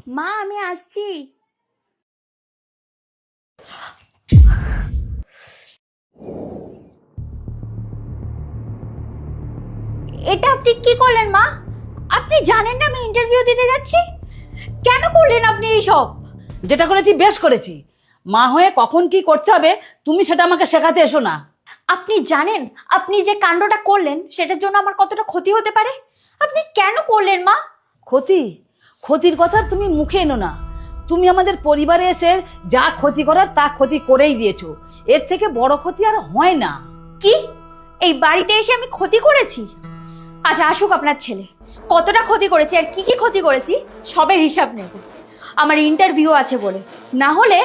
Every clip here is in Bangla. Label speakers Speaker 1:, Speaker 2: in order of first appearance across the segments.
Speaker 1: মা আমি আসছি। এটা আপনি কি করলেন মা? আপনি জানেন না আমি ইন্টারভিউ দিতে যাচ্ছি? কেন করলেন আপনি এইসব?
Speaker 2: যেটা করেছি বেশ করেছি। মা হয়ে কখন কি করতে হবে তুমি সেটা আমাকে শেখাতে এসো না।
Speaker 1: আপনি জানেন আপনি যে কাণ্ডটা করলেন সেটার জন্য আমার কতটা ক্ষতি হতে পারে? আপনি কেন করলেন মা?
Speaker 2: ক্ষতি? ক্ষতির কথা তুমি মুখে এনো না। তুমি আমাদের পরিবারে এসে যা ক্ষতি করার তা ক্ষতি করেই দিয়েছো। এর থেকে বড় ক্ষতি আর হয় না।
Speaker 1: কি? এই বাড়িতে এসে আমি ক্ষতি করেছি? আচ্ছা আসুক আপনার ছেলে, কতটা ক্ষতি করেছি আর কি কি ক্ষতি করেছি সবের হিসাব নেব। আমার ইন্টারভিউ আছে বলে, না হলে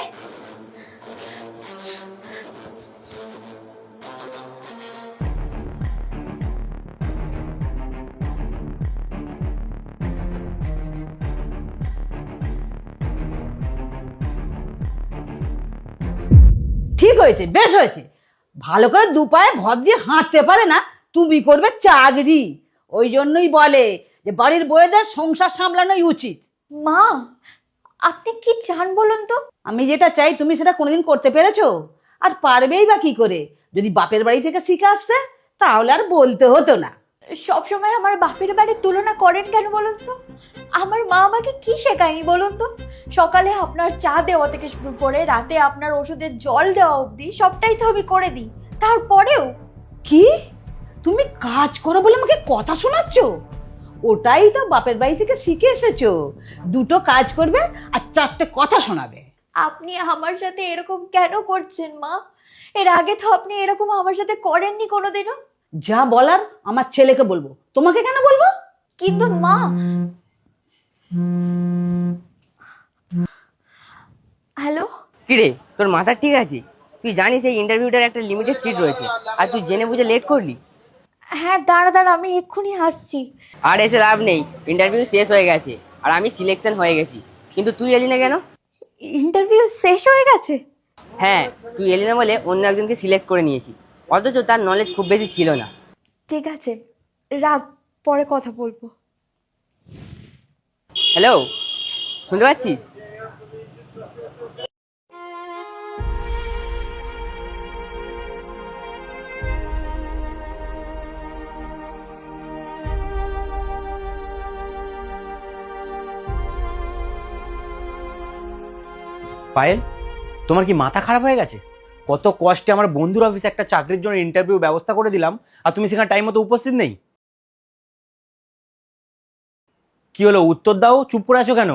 Speaker 2: ঠিক হয়েছে, বেশ হয়েছে। ভালো করে দু পায়ে ভর দিয়ে হাঁটতে পারে না, তুমি করবে চাকরি। ওই জন্যই বলে যে বাড়ির বউদের সংসার সামলানোই উচিত।
Speaker 1: মা আপনি কি চান বলুন তো?
Speaker 2: আমি যেটা চাই তুমি সেটা কোনোদিন করতে পেরেছো? আর পারবেই বা কি করে? যদি বাপের বাড়ি থেকে শিখে আসতে তাহলে আর বলতে হতো না।
Speaker 1: সব সময় আমার বাপের বাড়ির তুলনা করেন কেন বলুন তো? আমার মা আমাকে কি শেখায়নি বলুন তো? সকালে আপনার চা দেওয়া থেকে শুরু করে রাতে আপনার ওষুধের জল দেওয়া অবধি সবটাই তো আমি করে দিই। তারপরেও
Speaker 2: কি? তুমি কাজ করো বলে আমাকে কথা শোনাচ্ছ? ওটাই তো বাপের বাড়ি থেকে শিখে এসেছো, দুটো কাজ করবে আর চারটে কথা শোনাবে।
Speaker 1: আপনি আমার সাথে এরকম কেন করছেন মা? এর আগে তো আপনি এরকম আমার সাথে করেননি কোনোদিনও।
Speaker 2: যা বলার আমার ছেলেকে বলবো, তোমাকে কেন বলবো?
Speaker 1: কিন্তু মা, হ্যালো,
Speaker 3: কিরে, তোর মাথা ঠিক আছে? তুই জানিস এই ইন্টারভিউটার একটা লিমিটেড সিট রয়েছে, আর তুই জেনে বুঝে লেট করলি।
Speaker 1: হ্যাঁ দাঁড়া দাঁড়া আমি এক্ষুনি আসছি।
Speaker 3: আর এসে লাভ নেই, ইন্টারভিউ শেষ হয়ে গেছে আর আমি সিলেকশন হয়ে গেছি। কিন্তু তুই এলি না কেন?
Speaker 1: ইন্টারভিউ শেষ হয়ে গেছে?
Speaker 3: হ্যাঁ, তুই এলি না বলে অন্য একজনকে সিলেক্ট করে নিয়েছি, অথচ তার নলেজ খুব বেশি ছিল না।
Speaker 1: ঠিক আছে, রাখ, পরে কথা বলবো।
Speaker 3: হ্যালো, শুনতে পাচ্ছিস?
Speaker 4: পায়েল, তোমার কি মাথা খারাপ হয়ে গেছে? কত কষ্টে আমার বন্ধুর অফিসে একটা চাকরির জন্য ইন্টারভিউ ব্যবস্থা করে দিলাম, আর তুমি সেখানে টাইম মতো উপস্থিত নেই। কি হলো, উত্তর দাও, চুপ করে আছো কেন?